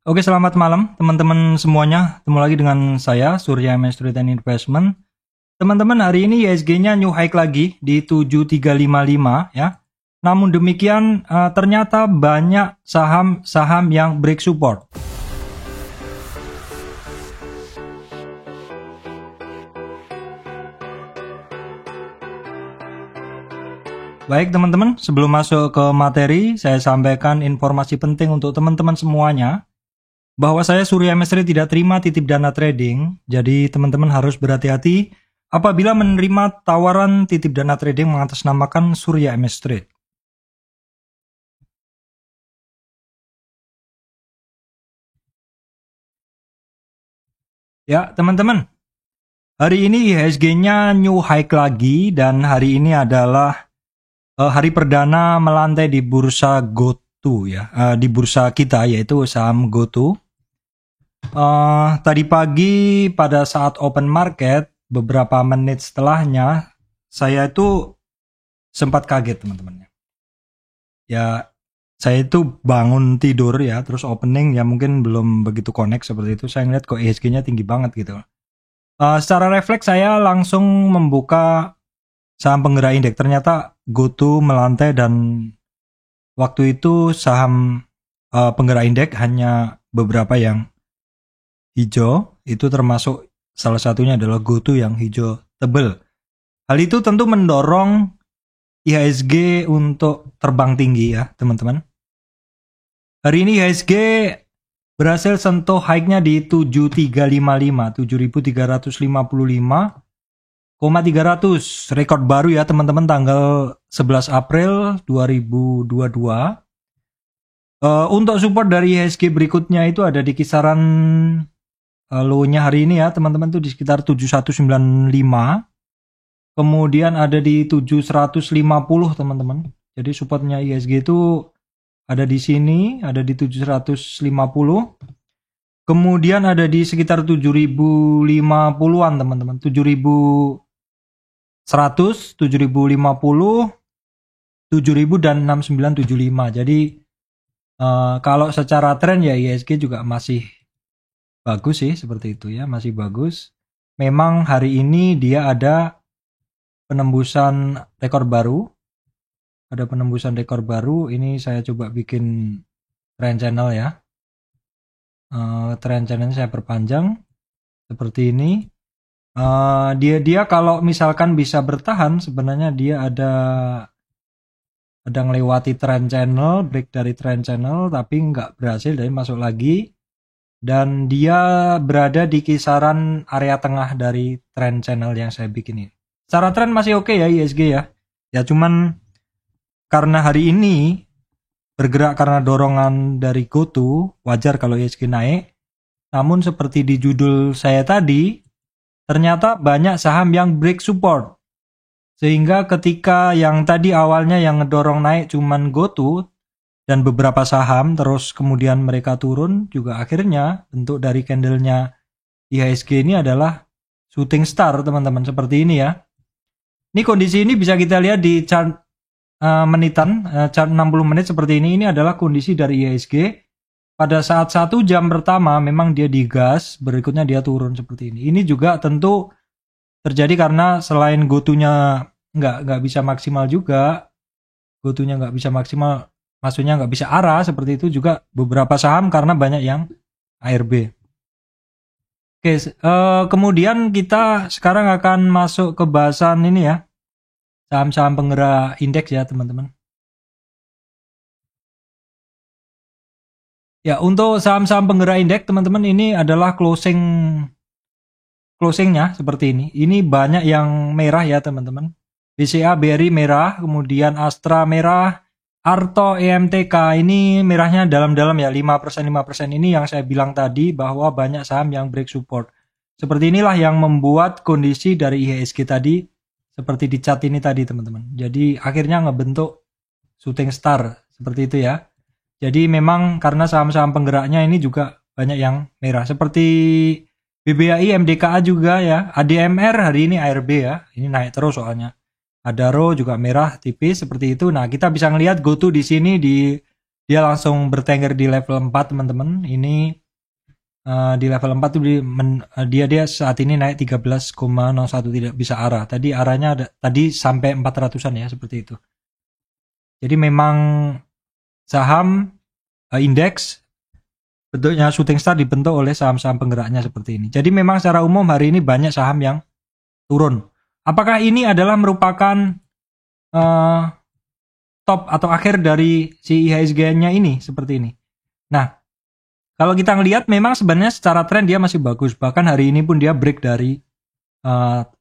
Oke, selamat malam teman-teman semuanya. Ketemu lagi dengan saya, Surya Street and Investment. Teman-teman, hari ini IHSG-nya new high lagi di 7355 ya. Namun demikian, ternyata banyak saham-saham yang break support. Baik teman-teman, sebelum masuk ke materi, saya sampaikan informasi penting untuk teman-teman semuanya. Bahwa saya Surya Mesri tidak terima titip dana trading, jadi teman-teman harus berhati-hati apabila menerima tawaran titip dana trading mengatasnamakan Surya Mesri. Ya teman-teman, hari ini IHSG-nya new high lagi dan hari ini adalah hari perdana melantai di bursa GoTo ya, di bursa kita yaitu saham GoTo. Tadi pagi pada saat open market, beberapa menit setelahnya, saya itu sempat kaget teman-teman. Ya, saya itu bangun tidur ya, terus opening ya mungkin belum begitu connect seperti itu. Saya ngeliat kok ESG-nya tinggi banget gitu. Secara refleks saya langsung membuka saham penggerak indeks. Ternyata GoTo melantai dan waktu itu saham penggerak indeks hanya beberapa yang hijau, itu termasuk salah satunya adalah GoTo yang hijau tebel. Hal itu tentu mendorong IHSG untuk terbang tinggi ya teman-teman. Hari ini IHSG berhasil sentuh high-nya di 7355, 7355,300, rekor baru ya teman-teman, tanggal 11 April 2022. Untuk support dari IHSG berikutnya itu ada di kisaran low-nya hari ini ya teman-teman tuh di sekitar 7195. Kemudian ada di 7150 teman-teman. Jadi supportnya IHSG itu ada di sini, ada di 750. Kemudian ada di sekitar 7050-an teman-teman. 7100, 7050, 7000 dan 6975. Jadi kalau secara tren ya IHSG juga masih bagus sih seperti itu ya, masih bagus. Memang hari ini dia ada penembusan rekor baru. Ada penembusan rekor baru. Ini saya coba bikin trend channel ya. Trend channel saya perpanjang seperti ini. Dia kalau misalkan bisa bertahan, sebenarnya dia ada ngelewati trend channel, break dari trend channel, tapi nggak berhasil, jadi masuk lagi. Dan dia berada di kisaran area tengah dari trend channel yang saya bikin ini. Secara tren masih oke ya IHSG ya. Ya cuman karena hari ini bergerak karena dorongan dari GoTo, wajar kalau IHSG naik. Namun seperti di judul saya tadi, ternyata banyak saham yang break support. Sehingga ketika yang tadi awalnya yang ngedorong naik cuman GoTo dan beberapa saham, terus kemudian mereka turun, juga akhirnya bentuk dari candlenya IHSG ini adalah shooting star teman-teman, seperti ini ya. Ini kondisi ini bisa kita lihat di chart menitan, chart 60 menit seperti ini. Ini adalah kondisi dari IHSG pada saat 1 jam pertama memang dia digas, berikutnya dia turun seperti ini. Ini juga tentu terjadi karena selain GoTo-nya nggak bisa maksimal juga, GoTo-nya nggak bisa maksimal, maksudnya nggak bisa arah seperti itu, juga beberapa saham karena banyak yang ARB. Oke, kemudian kita sekarang akan masuk ke bahasan ini ya, saham-saham penggerak indeks ya teman-teman. Ya, untuk saham-saham penggerak indeks teman-teman, ini adalah closingnya seperti ini. Ini banyak yang merah ya teman-teman. BCA BRI merah, kemudian Astra merah, Arto EMTK ini merahnya dalam-dalam ya, 5% ini yang saya bilang tadi bahwa banyak saham yang break support. Seperti inilah yang membuat kondisi dari IHSG tadi seperti di chart ini tadi teman-teman. Jadi akhirnya ngebentuk shooting star seperti itu ya. Jadi memang karena saham-saham penggeraknya ini juga banyak yang merah. Seperti BBAI, MDKA juga ya. ADMR hari ini ARB ya. Ini naik terus soalnya. Adaro juga merah tipis seperti itu. Nah, kita bisa ngelihat GoTo di sini di dia langsung bertengger di level 4 teman-teman. Ini di level 4 tuh dia saat ini naik 13,01, tidak bisa arah. Tadi arahnya tadi sampai 400-an ya, seperti itu. Jadi memang saham indeks bentuknya shooting star dibentuk oleh saham-saham penggeraknya seperti ini. Jadi memang secara umum hari ini banyak saham yang turun. Apakah ini adalah merupakan top atau akhir dari si IHSG-nya ini seperti ini? Nah, kalau kita ngelihat memang sebenarnya secara tren dia masih bagus. Bahkan hari ini pun dia break dari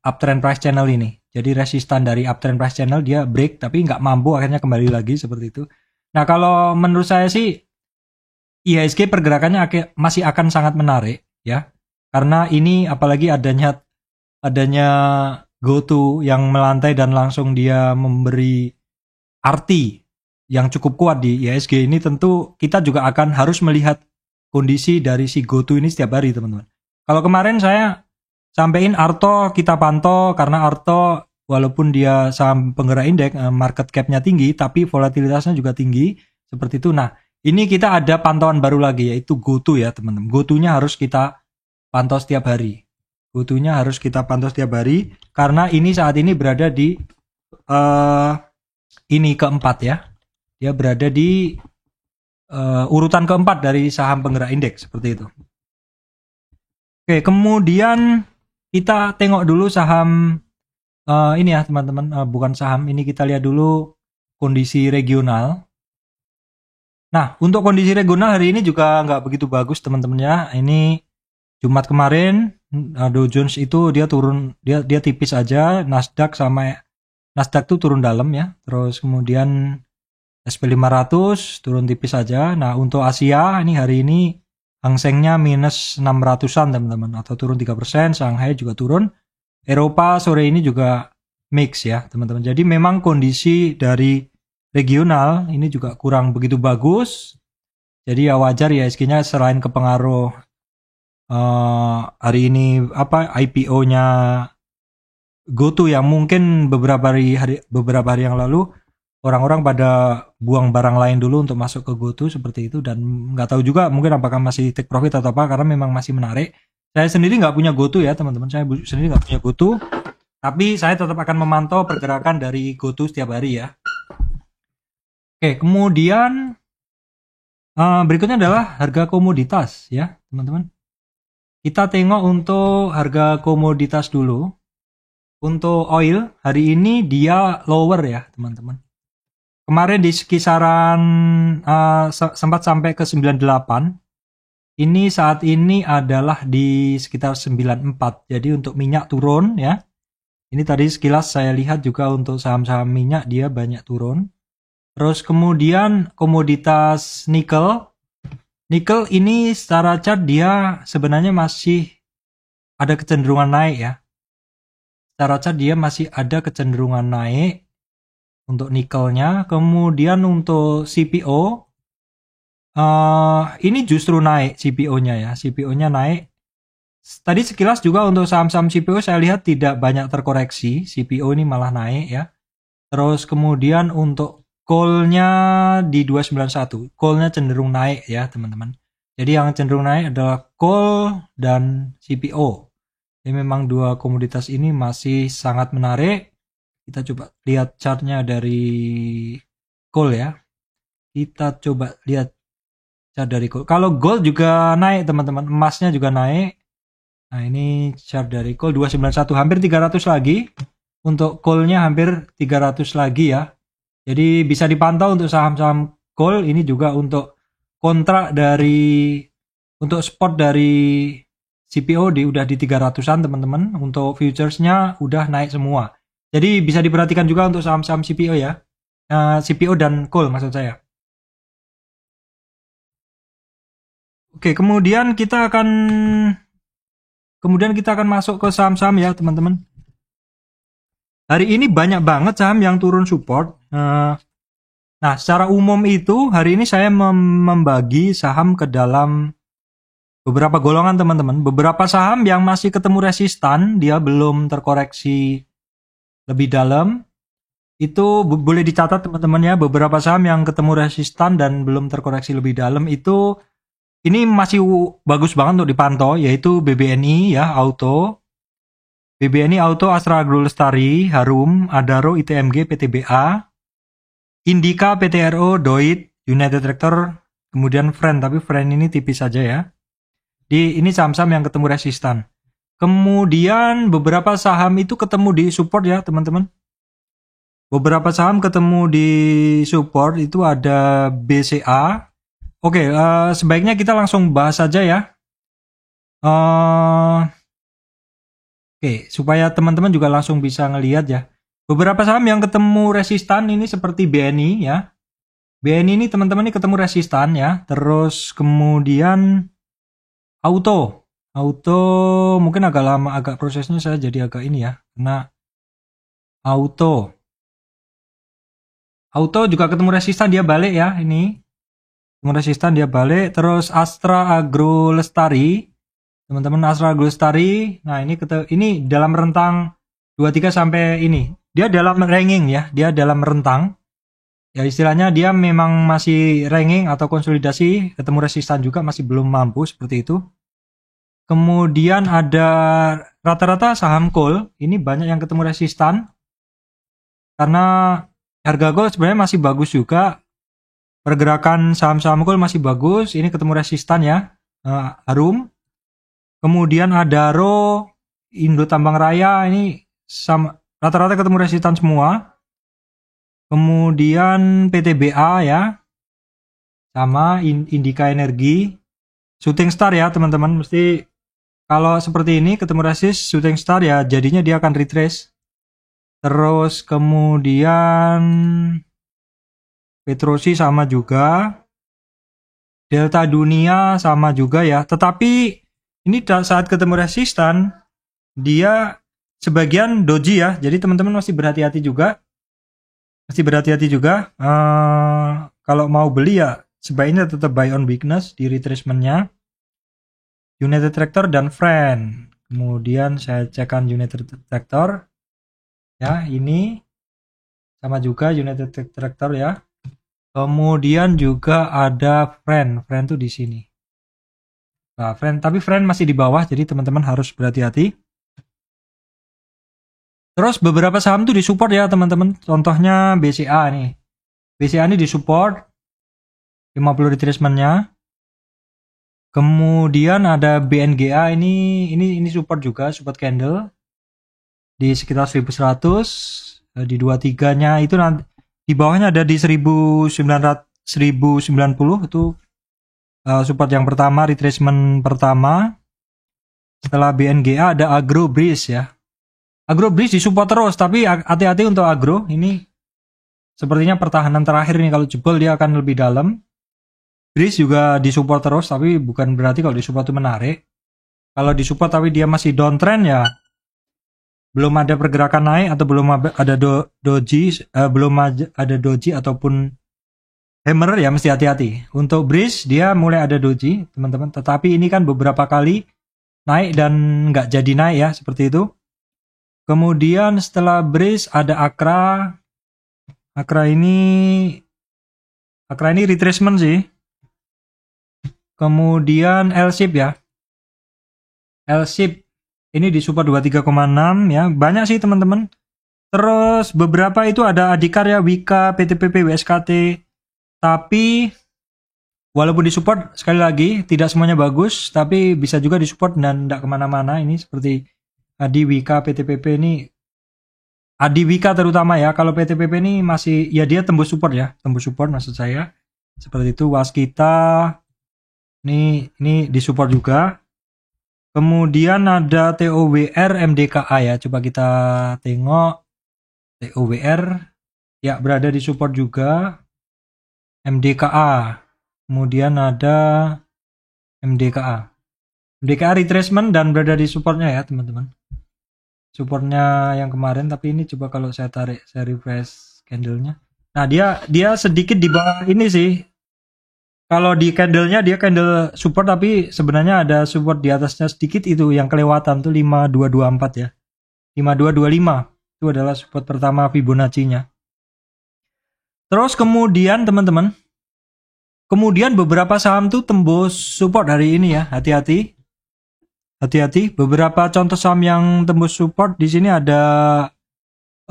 uptrend price channel ini. Jadi resistan dari uptrend price channel dia break tapi nggak mampu, akhirnya kembali lagi seperti itu. Nah, kalau menurut saya sih IHSG pergerakannya masih akan sangat menarik ya. Karena ini apalagi adanya GoTo yang melantai dan langsung dia memberi arti yang cukup kuat di IHSG ini, tentu kita juga akan harus melihat kondisi dari si GoTo ini setiap hari teman-teman. Kalau kemarin saya sampein Arto kita pantau, karena Arto walaupun dia saham penggerak indeks market cap-nya tinggi tapi volatilitasnya juga tinggi seperti itu. Nah, ini kita ada pantauan baru lagi yaitu GoTo ya teman-teman. GoTo-nya harus kita pantau setiap hari. GoTo-nya harus kita pantau setiap hari karena ini saat ini berada di ini keempat ya. Dia berada di urutan keempat dari saham penggerak indeks seperti itu. Oke, kemudian kita tengok dulu saham ini ya teman-teman, bukan saham, ini kita lihat dulu kondisi regional. Nah, untuk kondisi regional hari ini juga nggak begitu bagus teman-teman ya. Ini Jumat kemarin Dow Jones itu dia turun, dia tipis aja. Nasdaq tuh turun dalam ya. Terus kemudian SP 500 turun tipis aja. Nah, untuk Asia ini hari ini Hang Seng-nya minus 600-an teman-teman, atau turun 3%. Shanghai juga turun. Eropa sore ini juga mix ya teman-teman. Jadi memang kondisi dari regional ini juga kurang begitu bagus. Jadi ya wajar ya IHSG-nya selain kepengaruh hari ini IPO-nya GoTo yang mungkin beberapa hari yang lalu orang-orang pada buang barang lain dulu untuk masuk ke GoTo seperti itu, dan nggak tahu juga mungkin apakah masih take profit atau apa karena memang masih menarik. Saya sendiri nggak punya GoTo ya teman-teman, saya sendiri nggak punya GoTo, tapi saya tetap akan memantau pergerakan dari GoTo setiap hari ya. Oke, kemudian berikutnya adalah harga komoditas ya teman-teman. Kita tengok untuk harga komoditas dulu. Untuk oil hari ini dia lower ya teman-teman. Kemarin di kisaran sempat sampai ke 98. Ini saat ini adalah di sekitar 94. Jadi untuk minyak turun ya. Ini tadi sekilas saya lihat juga untuk saham-saham minyak dia banyak turun. Terus kemudian komoditas nikel. Nikel ini secara chart dia sebenarnya masih ada kecenderungan naik ya. Secara chart dia masih ada kecenderungan naik untuk nikelnya. Kemudian untuk CPO ini justru naik CPO-nya ya. CPO-nya naik. Tadi sekilas juga untuk saham-saham CPO saya lihat tidak banyak terkoreksi. CPO ini malah naik ya. Terus kemudian untuk coal-nya di 291. Coal-nya cenderung naik ya teman-teman. Jadi yang cenderung naik adalah coal dan CPO. Jadi memang dua komoditas ini masih sangat menarik. Kita coba lihat chartnya dari coal ya. Kita coba lihat chart dari coal. Kalau gold juga naik teman-teman, emasnya juga naik. Nah ini chart dari coal 291, hampir 300 lagi. Untuk coal-nya hampir 300 lagi ya. Jadi bisa dipantau untuk saham-saham coal ini juga untuk kontrak untuk spot dari CPO udah di 300-an teman-teman. Untuk futuresnya udah naik semua. Jadi bisa diperhatikan juga untuk saham-saham CPO ya. CPO dan coal maksud saya. Oke, kemudian kita akan masuk ke saham-saham ya teman-teman. Hari ini banyak banget saham yang turun support. Nah, secara umum itu hari ini saya membagi saham ke dalam beberapa golongan teman-teman. Beberapa saham yang masih ketemu resistan, dia belum terkoreksi lebih dalam. Itu boleh dicatat teman-teman ya, beberapa saham yang ketemu resistan dan belum terkoreksi lebih dalam itu ini masih bagus banget untuk dipantau, yaitu BBNI ya, Auto, BBNI Auto, Astra Agro Lestari, Harum, Adaro, ITMG, PTBA, Indika, PTRO, Doit, United Tractor, kemudian Friend, tapi Friend ini tipis saja ya. Ini saham-saham yang ketemu resistan. Kemudian beberapa saham itu ketemu di support ya teman-teman. Beberapa saham ketemu di support itu ada BCA. Oke, sebaiknya kita langsung bahas saja ya. Oke, supaya teman-teman juga langsung bisa ngelihat ya. Beberapa saham yang ketemu resistan ini seperti BNI ya. BNI ini teman-teman ini ketemu resistan ya. Terus kemudian Auto mungkin agak lama, agak prosesnya saya jadi agak ini ya. Karena Auto juga ketemu resistan, dia balik ya ini. Ketemu resistan dia balik. Terus Astra Agro Lestari. Teman-teman, Astra Agro Lestari. Nah, ini dalam rentang 23 sampai ini. Dia dalam ranking ya. Dia dalam rentang. Ya istilahnya dia memang masih ranking atau konsolidasi, ketemu resistan juga masih belum mampu seperti itu. Kemudian ada rata-rata saham coal, ini banyak yang ketemu resistan. Karena harga gold sebenarnya masih bagus juga. Pergerakan saham-saham coal masih bagus. Ini ketemu resistan ya. Harum. Kemudian Adaro, Indo Tambang Raya ini rata-rata ketemu resistan semua. Kemudian PTBA ya. Sama Indika Energi. Shooting Star ya teman-teman. Mesti kalau seperti ini ketemu resist Shooting Star ya jadinya dia akan retrace. Terus kemudian Petrosi sama juga. Delta Dunia sama juga ya. Tetapi ini saat ketemu resistan dia sebagian doji ya. Jadi teman-teman masih berhati-hati juga. Kalau mau beli ya sebaiknya tetap buy on weakness di retracement-nya. United Tractor dan Friend. Kemudian saya cekkan United Tractor. Ya, ini sama juga United Tractor ya. Kemudian juga ada Friend tuh di sini. Nah, tapi Friend masih di bawah, jadi teman-teman harus berhati-hati. Terus beberapa saham tuh disupport ya teman-teman. Contohnya BCA nih. BCA ini disupport 50 retracement-nya. Kemudian ada BNGA ini support juga, support candle di sekitar 1100. Di 23-nya itu nanti di bawahnya ada di 1090 itu support yang pertama, retracement pertama. Setelah BNGA ada Agro Breeze ya. Agro Breeze disupport terus, tapi hati-hati untuk Agro. Ini sepertinya pertahanan terakhir nih, kalau jebol dia akan lebih dalam. Breeze juga disupport terus, tapi bukan berarti kalau disupport itu menarik. Kalau disupport tapi dia masih downtrend ya, belum ada pergerakan naik atau belum ada doji ataupun hammer ya, mesti hati-hati. Untuk Breeze dia mulai ada doji teman-teman, tetapi ini kan beberapa kali naik dan nggak jadi naik ya, seperti itu. Kemudian setelah Breeze ada Akra ini retracement sih. Kemudian L-Ship ya. L-Ship ini di support 23,6 ya. Banyak sih teman-teman. Terus beberapa itu ada Adikarya, Wika, PTPP, WSKT. Tapi walaupun di support, sekali lagi tidak semuanya bagus, tapi bisa juga di support dan tidak kemana-mana. Ini seperti Adi, Wika, PTPP ini. Adi, Wika terutama ya. Kalau PTPP ini masih ya dia tembus support ya. Tembus support maksud saya. Seperti itu. Waskita ini di support juga. Kemudian ada TOWR, MDKA ya. Coba kita tengok. TOWR ya berada di support juga. MDKA. Kemudian ada MDKA retracement dan berada di supportnya ya teman-teman. Supportnya yang kemarin, tapi ini coba kalau saya tarik, saya refresh candlenya. Nah dia sedikit di bawah ini sih. Kalau di candlenya dia candle support, tapi sebenarnya ada support di atasnya sedikit, itu yang kelewatan tuh 5224 ya. 5225 itu adalah support pertama Fibonacci-nya. Terus kemudian teman-teman, kemudian beberapa saham tuh tembus support hari ini ya, hati-hati. Hati-hati, beberapa contoh saham yang tembus support di sini ada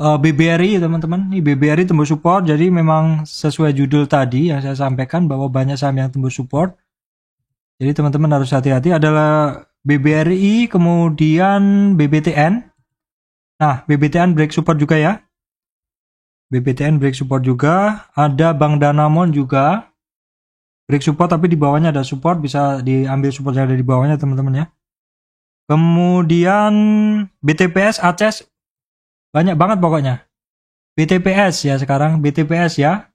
BBRI teman-teman. Ini BBRI tembus support, jadi memang sesuai judul tadi yang saya sampaikan bahwa banyak saham yang tembus support. Jadi teman-teman harus hati-hati, adalah BBRI, kemudian BBTN. Nah, BBTN break support juga ya. BBTN break support juga, ada Bank Danamon juga break support, tapi di bawahnya ada support, bisa diambil support yang ada di bawahnya teman-teman ya. Kemudian BTPS, ACES, banyak banget pokoknya. BTPS ya sekarang, BTPS ya.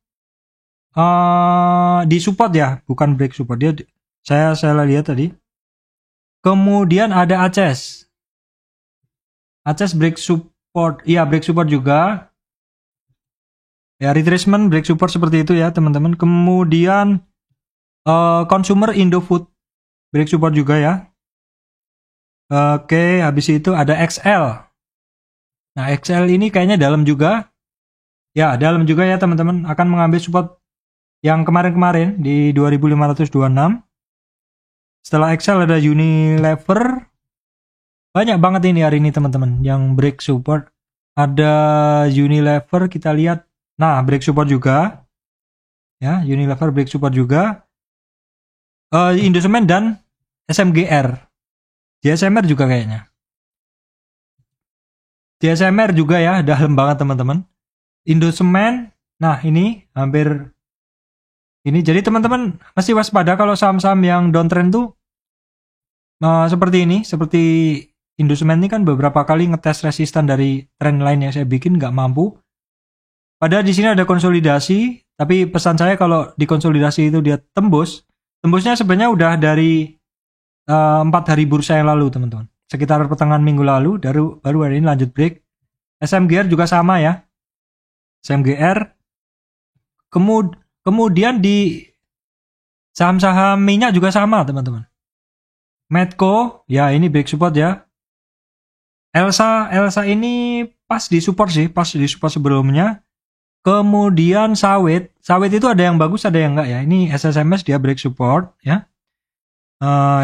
Di support ya, bukan break support dia. Saya lihat tadi. Kemudian ada ACES. ACES break support, iya break support juga. Ya retracement break support seperti itu ya teman-teman. Kemudian Consumer Indofood break support juga ya. Oke, habis itu ada XL. Nah, XL ini kayaknya dalam juga. Ya, dalam juga ya teman-teman. Akan mengambil support yang kemarin-kemarin di 2526. Setelah XL ada Unilever. Banyak banget ini hari ini teman-teman yang break support. Ada Unilever, kita lihat. Nah, break support juga. Ya, Unilever break support juga. Indosemen dan SMGR. DSMR juga kayaknya. DSMR juga ya, dalam banget teman-teman. Indosemen, nah ini hampir ini. Jadi teman-teman masih waspada kalau saham-saham yang downtrend tuh seperti ini, seperti Indosemen ini kan beberapa kali ngetes resisten dari trend line yang saya bikin nggak mampu. Padahal di sini ada konsolidasi, tapi pesan saya kalau di konsolidasi itu dia tembusnya sebenarnya udah dari 4 hari bursa yang lalu teman-teman. Sekitar pertengahan minggu lalu, baru hari ini lanjut break. SMGR juga sama ya. SMGR. Kemudian di saham-saham minyak juga sama teman-teman. Medco, ya ini break support ya. Elsa ini pas di support sih, pas di support sebelumnya. Kemudian sawit itu ada yang bagus, ada yang enggak ya. Ini SSMS dia break support ya.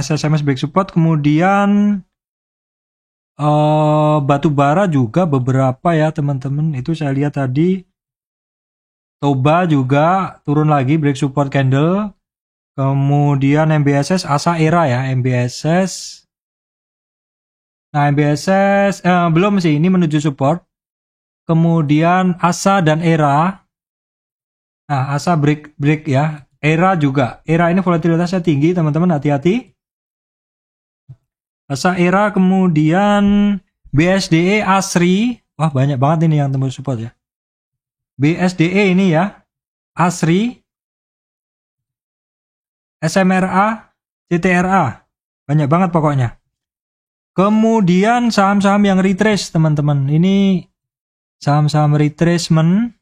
SSMS break support, kemudian batu bara juga beberapa ya teman-teman. Itu saya lihat tadi. Toba juga turun lagi break support candle. Kemudian MBSS, ASA, ERA ya, MBSS. Nah, MBSS belum sih, ini menuju support. Kemudian ASA dan ERA. Nah, ASA break ya. ERA juga. ERA ini volatilitasnya tinggi, teman-teman, hati-hati. ASA, ERA, kemudian BSDE, ASRI. Wah, banyak banget ini yang tembus support ya. BSDE ini ya. ASRI, SMRA, CTRA. Banyak banget pokoknya. Kemudian saham-saham yang retrace, teman-teman. Ini saham-saham retracement.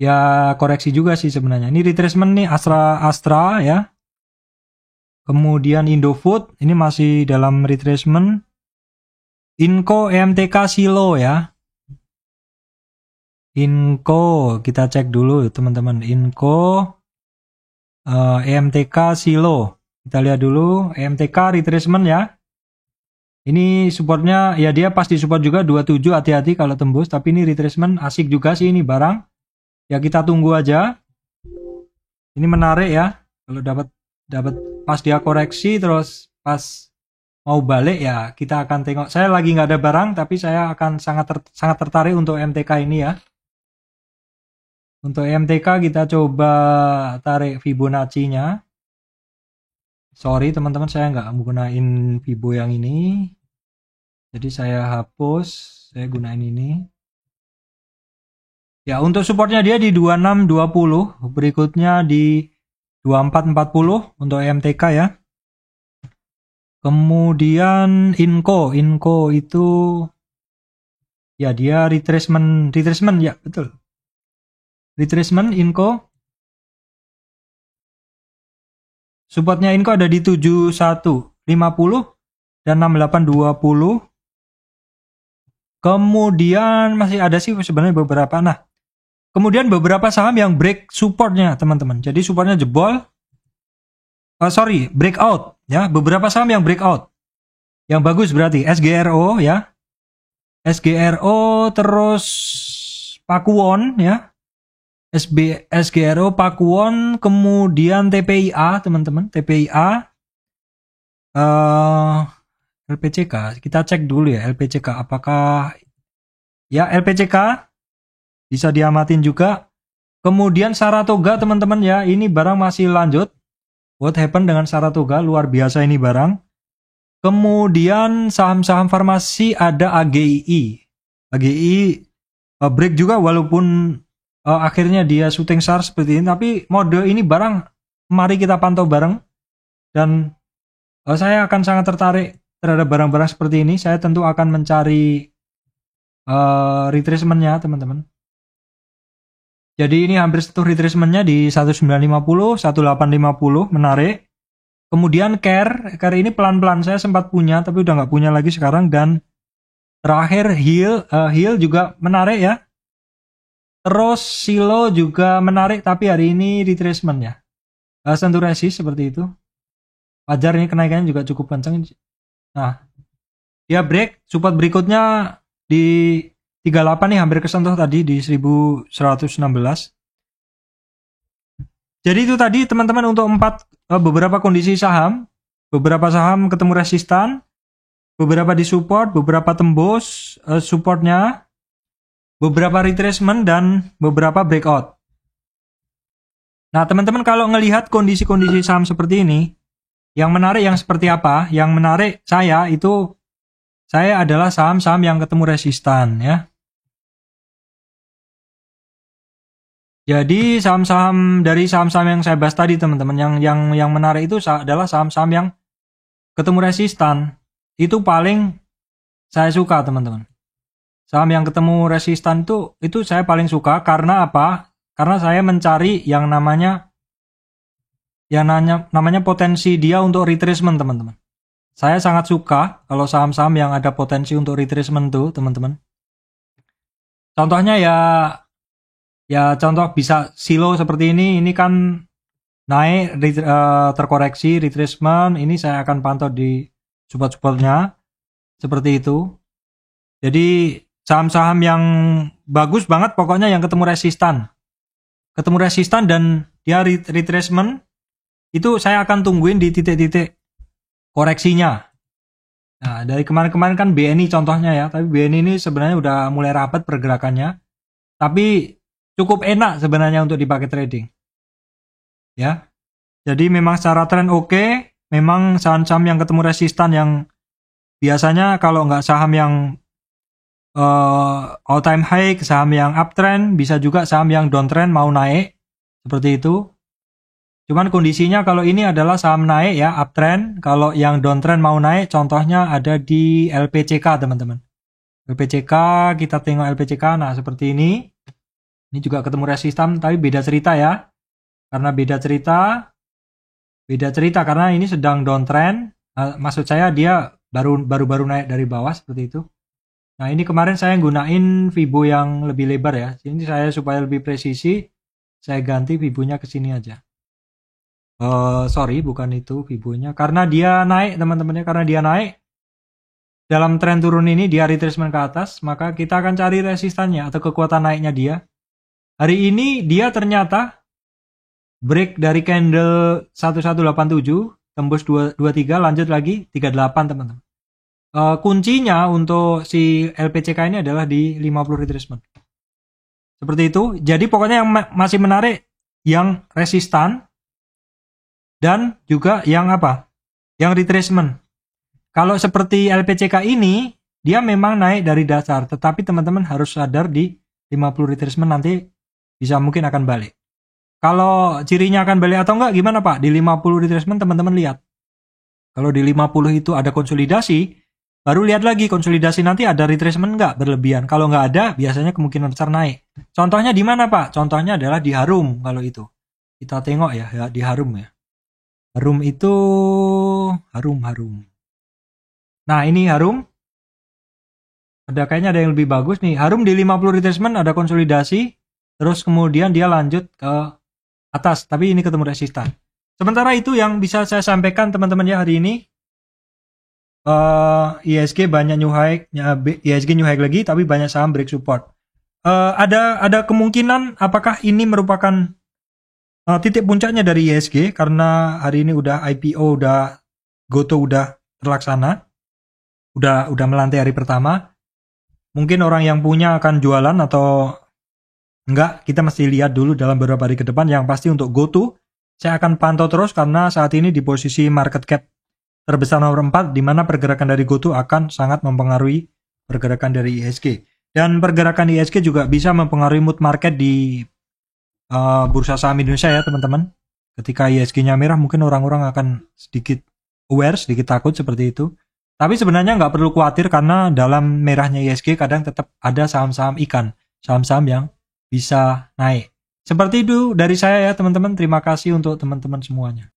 Ya koreksi juga sih sebenarnya. Ini retracement nih, Astra ya. Kemudian Indofood, ini masih dalam retracement. Inco, EMTK, Silo ya. Inco, kita cek dulu teman-teman. Inco, EMTK, Silo. Kita lihat dulu, EMTK retracement ya. Ini supportnya, ya dia pas di support juga 27, hati-hati kalau tembus. Tapi ini retracement, asik juga sih ini barang. Ya kita tunggu aja. Ini menarik ya. Kalau dapat pas dia koreksi terus pas mau balik ya kita akan tengok. Saya lagi nggak ada barang tapi saya akan sangat tertarik untuk MTK ini ya. Untuk MTK kita coba tarik Fibonacci-nya. Sorry teman-teman, saya nggak menggunakan Fibo yang ini. Jadi saya hapus, saya gunain ini. Ya, untuk supportnya dia di 2620, berikutnya di 2440 untuk MTK ya. Kemudian Inco itu ya dia retracement ya, betul. Retracement Inco. Supportnya Inco ada di 7150 dan 6820. Kemudian masih ada sih sebenarnya beberapa. Nah, Kemudian beberapa saham yang break supportnya teman-teman. Jadi supportnya jebol. Breakout ya. Beberapa saham yang breakout. Yang bagus berarti SGRO ya. SGRO terus Pakuwon ya. SGRO, Pakuwon, kemudian TPIA teman-teman. TPIA. LPCK. Kita cek dulu ya LPCK. Apakah ya LPCK bisa diamatin juga. Kemudian Saratoga teman-teman ya. Ini barang masih lanjut. What happened dengan Saratoga? Luar biasa ini barang. Kemudian saham-saham farmasi ada AGII. AGII break juga walaupun akhirnya dia shooting star seperti ini. Tapi mode ini barang mari kita pantau bareng. Dan saya akan sangat tertarik terhadap barang-barang seperti ini. Saya tentu akan mencari retracementnya teman-teman. Jadi ini hampir sentuh retracementnya di 1950, 1850, menarik. Kemudian care ini pelan-pelan saya sempat punya tapi udah nggak punya lagi sekarang. Dan terakhir Hill juga menarik ya. Terus Silo juga menarik tapi hari ini retracement ya. Sentuh resist seperti itu. Wajar ini kenaikannya juga cukup kencang. Nah, dia break support berikutnya di 38 nih hampir kesentuh tadi di 1116. Jadi itu tadi teman-teman untuk beberapa kondisi saham. Beberapa saham ketemu resistan, beberapa di support, beberapa tembus supportnya, beberapa retracement dan beberapa breakout. Nah teman-teman kalau ngelihat kondisi-kondisi saham seperti ini, yang menarik yang seperti apa? Yang menarik saya adalah saham-saham yang ketemu resistan ya. Jadi saham-saham yang saya bahas tadi teman-teman, yang menarik itu adalah saham-saham yang ketemu resistan. Itu paling saya suka teman-teman. Saham yang ketemu resistan itu saya paling suka karena apa? Karena saya mencari yang namanya potensi dia untuk retracement teman-teman. Saya sangat suka kalau saham-saham yang ada potensi untuk retracement tuh teman-teman. Contohnya ya contoh bisa Silo seperti ini kan naik terkoreksi retracement, ini saya akan pantau di support-supportnya seperti itu. Jadi saham-saham yang bagus banget pokoknya yang ketemu resistan dan dia retracement itu saya akan tungguin di titik-titik koreksinya. Nah dari kemarin-kemarin kan BNI contohnya ya, tapi BNI ini sebenarnya udah mulai rapat pergerakannya, tapi cukup enak sebenarnya untuk dipakai trading. Ya. Jadi memang secara tren oke, memang saham-saham yang ketemu resistan yang biasanya kalau nggak saham yang all time high, saham yang uptrend, bisa juga saham yang downtrend mau naik seperti itu. Cuman kondisinya kalau ini adalah saham naik ya, uptrend. Kalau yang downtrend mau naik, contohnya ada di LPCK teman-teman. LPCK, kita tengok LPCK, nah seperti ini. Ini juga ketemu resistan, tapi beda cerita ya. Karena beda cerita karena ini sedang downtrend. Maksud saya dia baru naik dari bawah seperti itu. Nah ini kemarin saya gunain Fibo yang lebih lebar ya. Ini saya supaya lebih presisi, saya ganti Fibonya ke sini aja. Bukan itu Fibonya. Karena dia naik teman-temannya, karena dia naik. Dalam tren turun ini dia retracement ke atas, maka kita akan cari resistannya atau kekuatan naiknya dia. Hari ini dia ternyata break dari candle 1187, tembus 23, lanjut lagi 38 teman-teman. Kuncinya untuk si LPCK ini adalah di 50 retracement. Seperti itu. Jadi pokoknya yang masih menarik yang resistan dan juga yang apa? Yang retracement. Kalau seperti LPCK ini, dia memang naik dari dasar, tetapi teman-teman harus sadar di 50 retracement nanti bisa mungkin akan balik. Kalau cirinya akan balik atau enggak gimana Pak? Di 50 retracement teman-teman lihat. Kalau di 50 itu ada konsolidasi, baru lihat lagi konsolidasi nanti ada retracement enggak berlebihan. Kalau enggak ada, biasanya kemungkinan besar naik. Contohnya di mana Pak? Contohnya adalah di Harum kalau itu. Kita tengok ya di Harum ya. Harum itu Harum. Nah, ini Harum. Kayaknya ada yang lebih bagus nih. Harum di 50 retracement ada konsolidasi. terus kemudian dia lanjut ke atas, tapi ini ketemu resistan. Sementara itu yang bisa saya sampaikan teman-teman ya hari ini, ISG banyak new high, ISG new high lagi, tapi banyak saham break support. Ada kemungkinan apakah ini merupakan titik puncaknya dari ISG karena hari ini udah IPO, udah GoTo udah terlaksana, udah melantai hari pertama. Mungkin orang yang punya akan jualan atau enggak, kita mesti lihat dulu dalam beberapa hari ke depan. Yang pasti untuk GoTo saya akan pantau terus karena saat ini di posisi market cap terbesar nomor 4, di mana pergerakan dari GoTo akan sangat mempengaruhi pergerakan dari ISG. Dan pergerakan ISG juga bisa mempengaruhi mood market di bursa saham Indonesia ya teman-teman. Ketika ISG-nya merah mungkin orang-orang akan sedikit aware, sedikit takut seperti itu. Tapi sebenarnya nggak perlu khawatir karena dalam merahnya ISG kadang tetap ada saham-saham ikan, saham-saham yang bisa naik. Seperti itu dari saya ya teman-teman. Terima kasih untuk teman-teman semuanya.